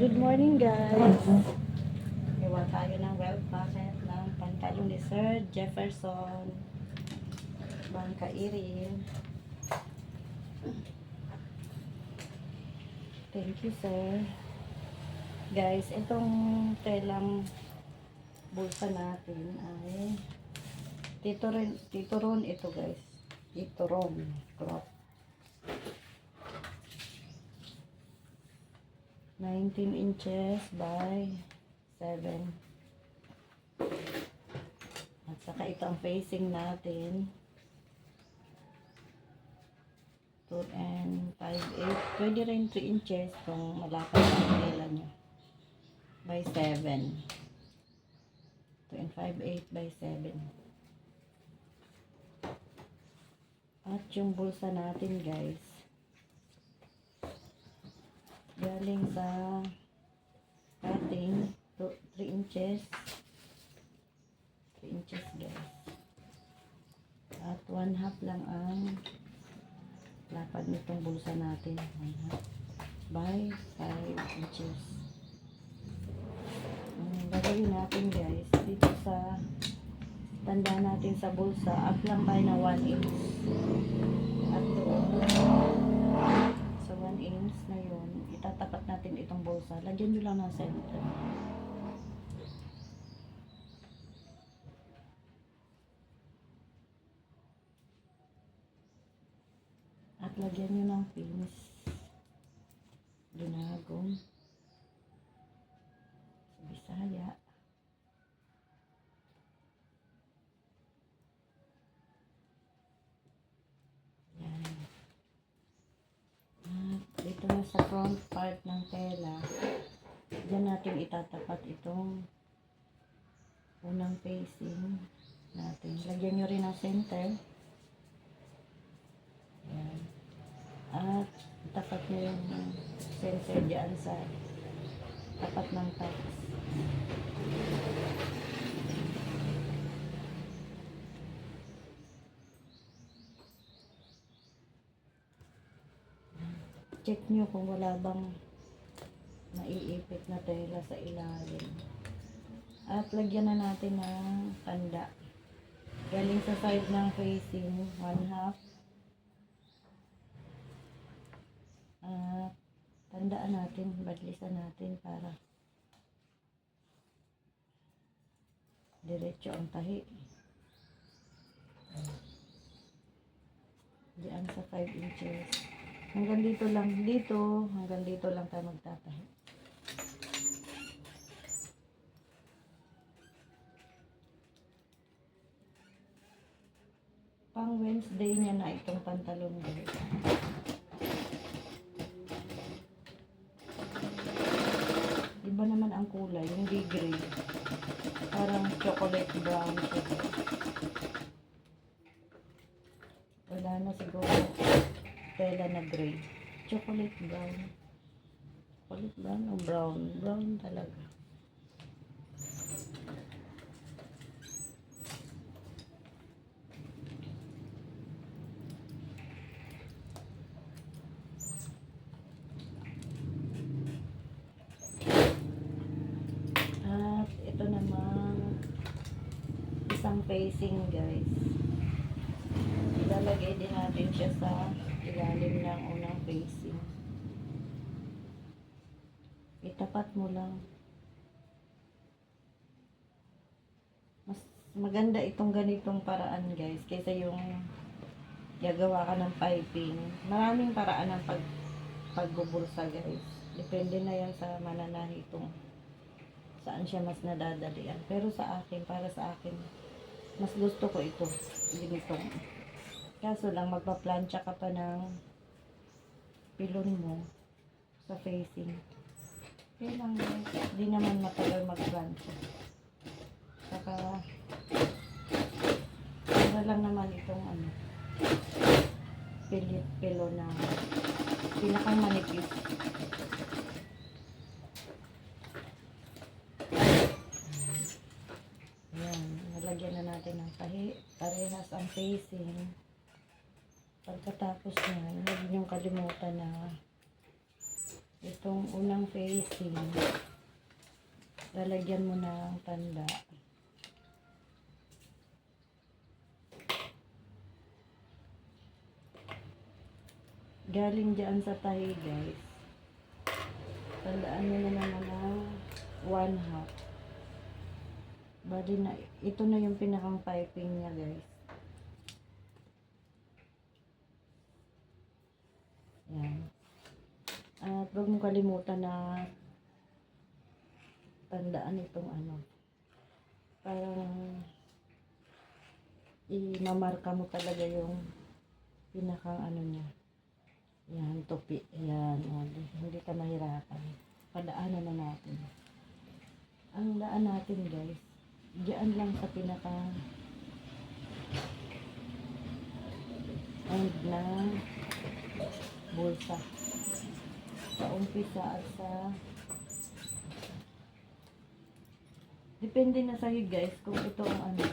Good morning guys. Gawa tayo ng weld packet ng pantalon ni Sir Jefferson Bangkairin. Thank you sir. Guys, itong telang bulsa natin ay tituron ito guys. Tituron cloth. 19 inches by 7. At saka ito ang facing natin. 2 and 5/8. Pwede rin 3 inches kung malapad ang tela nyo. By 7. 2 and 5/8 by 7. At yung bulsa natin guys, galing sa cutting 3 inches 3 inches guys, at 1/2 lang ang lapad nitong bulsa natin, 1/2 by 5 inches. Ang gagawin natin guys, dito sa tanda natin sa bulsa, up lang tayo na 1 inch at doon sa 1 inch na yun, itatapat natin itong bulsa. Lagyan nyo lang ng center. At lagyan nyo ng pins. Ginagong. Sa Bisaya. Yan. At dito na sa front part ng tela, dyan natin itatapat itong unang facing natin. Lagyan nyo rin ang center. Yan. At tapat nyo yung center dyan sa tapat ng tax. Check nyo kung wala bang naiipit na tela sa ilalim. At lagyan na natin ng tanda. Galing sa side ng facing, 1/2. At tandaan natin, badlisan natin para diretso ang tahi. Diyan sa 5 inches. Hanggang dito lang, hanggang dito lang tayo magtatahi. Pang Wednesday niya na itong pantalon guys. Iba naman ang kulay, hindi gray. Parang chocolate brown siya. Wala na siguro tela na gray. Chocolate brown. Chocolate brown o brown? Brown talaga. At ito namang isang facing guys. Ilalagay din natin siya sa ilalim ng unang facing. Itapat mo lang. Mas maganda itong ganitong paraan guys kaysa yung gagawa ka ng piping. Maraming paraan ng pagbubulsa guys. Depende na yan sa mananahi itong saan siya mas nadadalian. Pero sa akin, para sa akin, mas gusto ko ito. Ganitong. Kaso lang, magpa-plancha ka pa ng pilon mo sa facing. Kaya lang, di naman matagal mag-plancha. Saka, para lang naman itong pilon na pinakang manipis. Ayan, nalagyan na natin ng tahi. Parehas ang facing. Pagkatapos niyan, huwag niyong kalimutan na Itong unang facing, lalagyan mo ng tanda. Galing dyan sa tahi, guys. Tandaan mo na naman ng 1/2. Bali na, ito na yung pinakang piping niya, guys. Yan. At huwag mong kalimutan na tandaan itong ano. Parang imamarka mo talaga yung pinakang ano niya. Yan, tupi. Yan. Hindi ka mahirapan. Padaanan na natin. Ang daan natin, guys, diyan lang sa pinaka end ng bulsa. Sa umpisa at sa depende na sa'yo, guys, kung ito ang ano.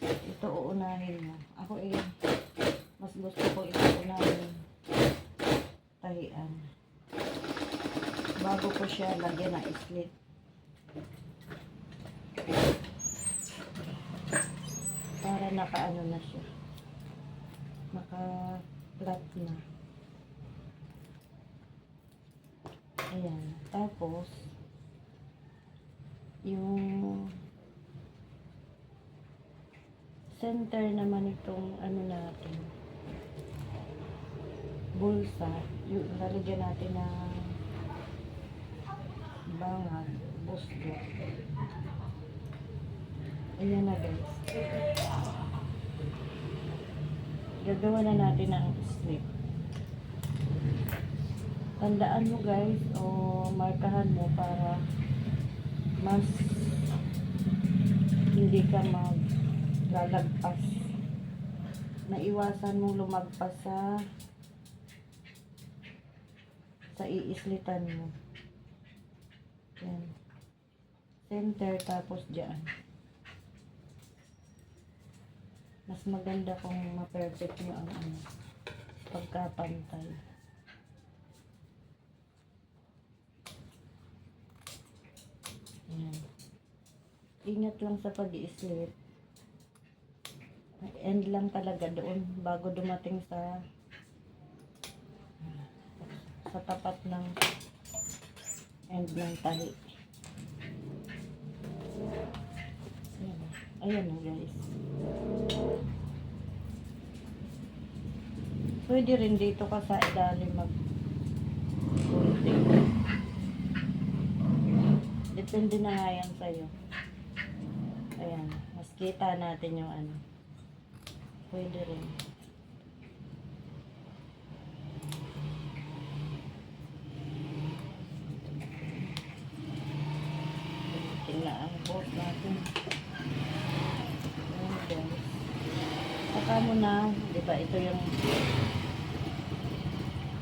Ito uunahin mo. Ako mas gusto ko ito uunahin tahian. Bago ko siya lagyan ng slit. Para nakaano na siya. Naka-flat na. Ayan. Tapos, yung center naman itong ano natin, bulsa, yung lalagyan natin ng bangag, busgo. Ayan na, guys. Gagawa na natin ng slip. Tandaan mo, guys, o markahan mo para mas hindi ka maglalagpas. Naiwasan mong lumagpas sa iislitan mo. Yan. Center, tapos dyan. Mas maganda kung ma-perfect nyo ang ano, pagkapantay. Yan. Ingat lang sa pag-i-slip. End lang talaga doon bago dumating sa tapat ng end ng tahi. Ayan na, guys. Pwede rin dito ka sa ilalim mag-gunting. Depende na nga yan sa'yo. Ayan. Mas kita natin yung ano. Pwede rin. Tingnan ang boat natin. Ayan, guys. Saka mo na, di ba, ito yung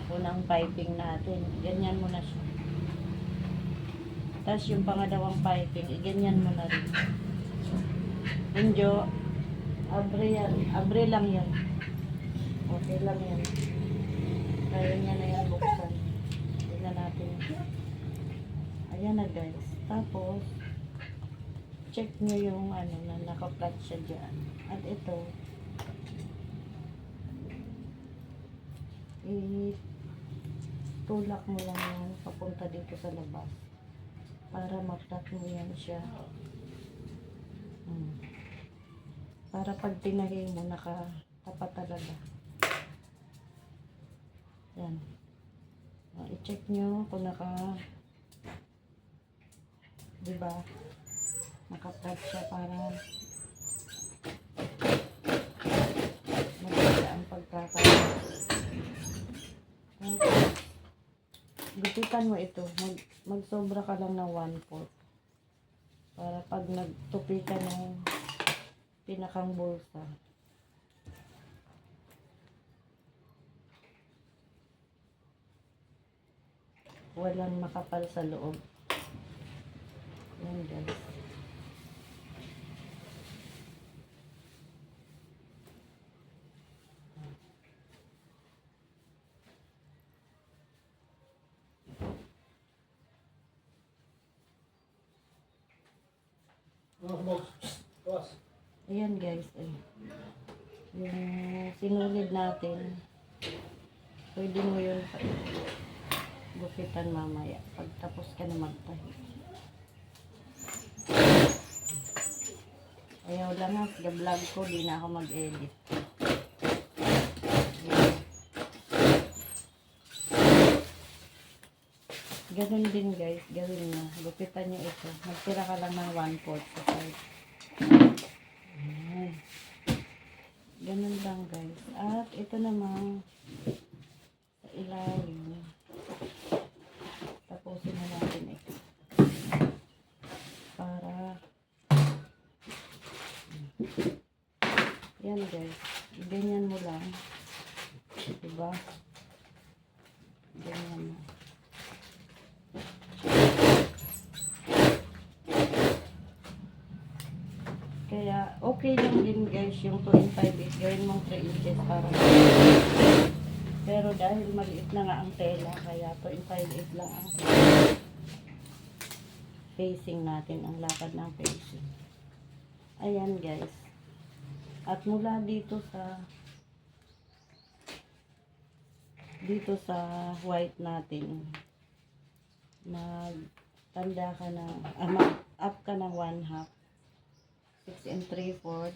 unang piping natin. Ganyan mo na siya. Tapos yung pangalawang piping, ganyan mo na rin. Enjo, abre lang yan. Okay lang yan. Kaya niya na yan buksan. Tignan natin. Ayan na, guys. Tapos, check nyo yung ano na naka-flat siya dyan. At ito, itulak mo lang yan papunta dito sa labas para ma-flat mo yan siya. Para pag tinahi mo, nakatapat talaga. Yan. I-check nyo kung diba, naka-flat siya para maganda ang pagkakaroon. Gupitan mo ito. Magsobra ka lang ng 1/4 para pag nagtupi ka ng pinakang bulsa, walang makapal sa loob. Yan, guys. Ayan guys, eh. Yung sinulid natin, pwede mo yun gupitan mamaya pag tapos ka na magtahi. Ayaw lang ha, vlog ko, di na ako mag-edit. Ganun din guys, gawin nyo. Gupitan nyo ito. Magtira ka lang ng 1/4 sa side. Ayan. Ganun lang guys. At ito namang sa ilalim. Tapusin na natin ito. Para yan guys. Ganyan mo lang. Diba? Ganyan mo. Kaya, okay lang din guys yung 2.5 gawin mong 3 inches para pero dahil maliit na nga ang tela, kaya 2.5 lang ang facing natin, ang lakad ng facing. Ayan guys. At mula dito sa white natin, magtanda ka na, mag-up ka ng 1/2. 6 3/4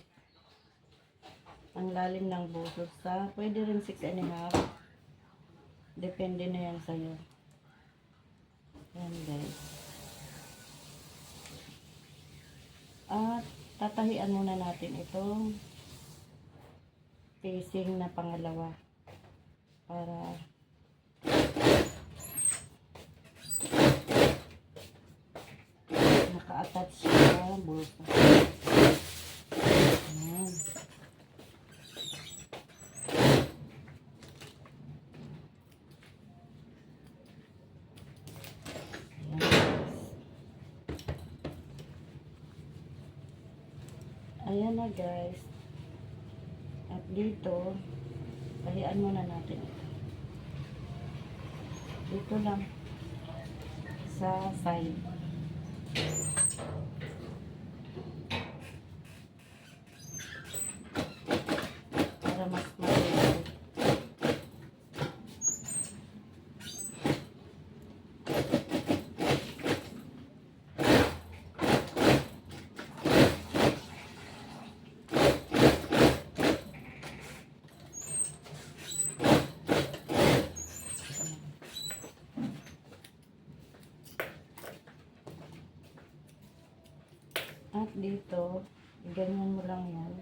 ang lalim ng busos sa pwede rin 6 1/2, depende na yan sa'yo. Yan guys. At tatahian muna natin itong facing na pangalawa para naka-attach siya sa bulsa. Ayan. Ayan na guys. At dito, tahian muna natin ito. Dito lang sa side. Para mas maliit. At dito, ganyan mo lang yan.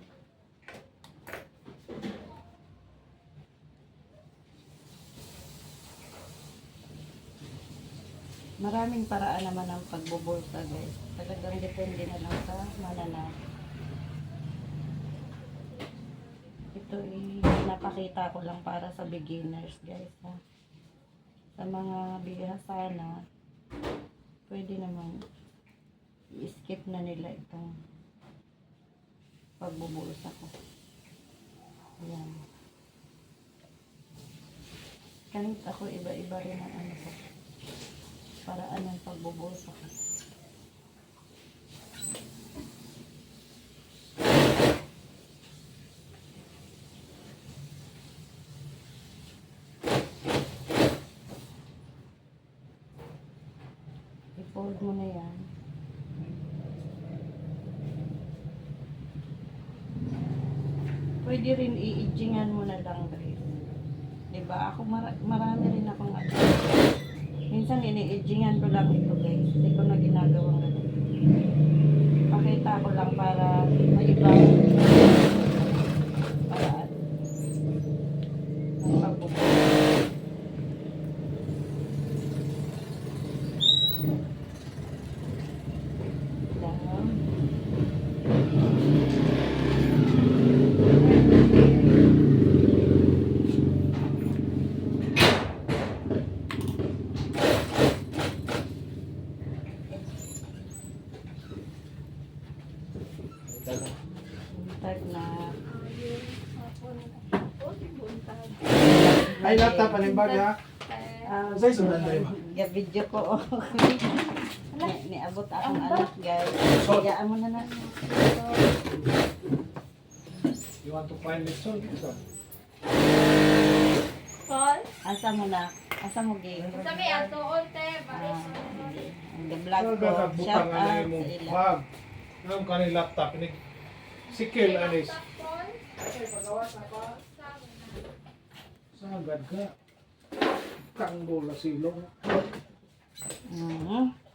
Maraming paraan naman ang pagbubulsa guys. Talagang depende na lang sa mananap. Ito napakita ko lang para sa beginners guys ha. Sa mga bihasa na, pwede naman i-skip na nila itong pagbubulsa ko. Ayan. Kahit ako iba-iba rin ang ano ko. Paraan ng pagbubulsa ko. I-fold mo na yan. Pwede rin i-edgingan mo na lang guys. Diba? Ako marami rin akong ano. Minsan ini-edgingan ko lang ito guys. Hindi ko na ginagawang ganun. Pakita ko lang para maibang paraan. Ang pagbubuhay. Buntag na. Ay, laptop, panimbag ha? Say, sundan tayo ba? Taga-video ko. Niabot akong anak, guys. Hayaan mo na na. You want to find this song? Call? Asa mo na? Asa mo, Ging? Sabi, ato, onte, Ah, baris. ang vlog ko. Shout Butang out ano mo sa ila. bag. Ang kanil laptop ni Sikil anis. Sagad ka. Kanggol na silong.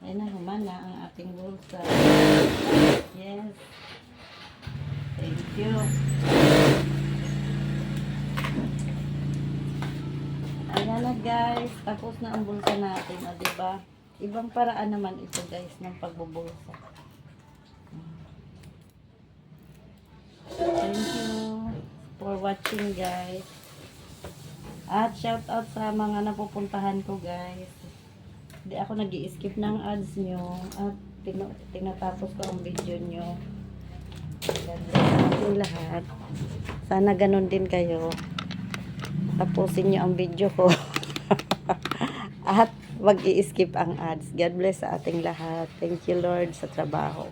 Ayun na, humana ang ating bulsa. Yes. Thank you. Ayan na guys. Tapos na ang bulsa natin. O, diba? Ibang paraan naman ito guys ng pagbubulsa. Thank you for watching guys. At shout out sa mga napupuntahan ko guys. Hindi ako nag-i-skip ng ads nyo. At tinatapos ko ang video nyo. God bless natin lahat. Sana ganun din kayo. Tapusin nyo ang video ko. At wag i-skip ang ads. God bless sa ating lahat. Thank you Lord sa trabaho.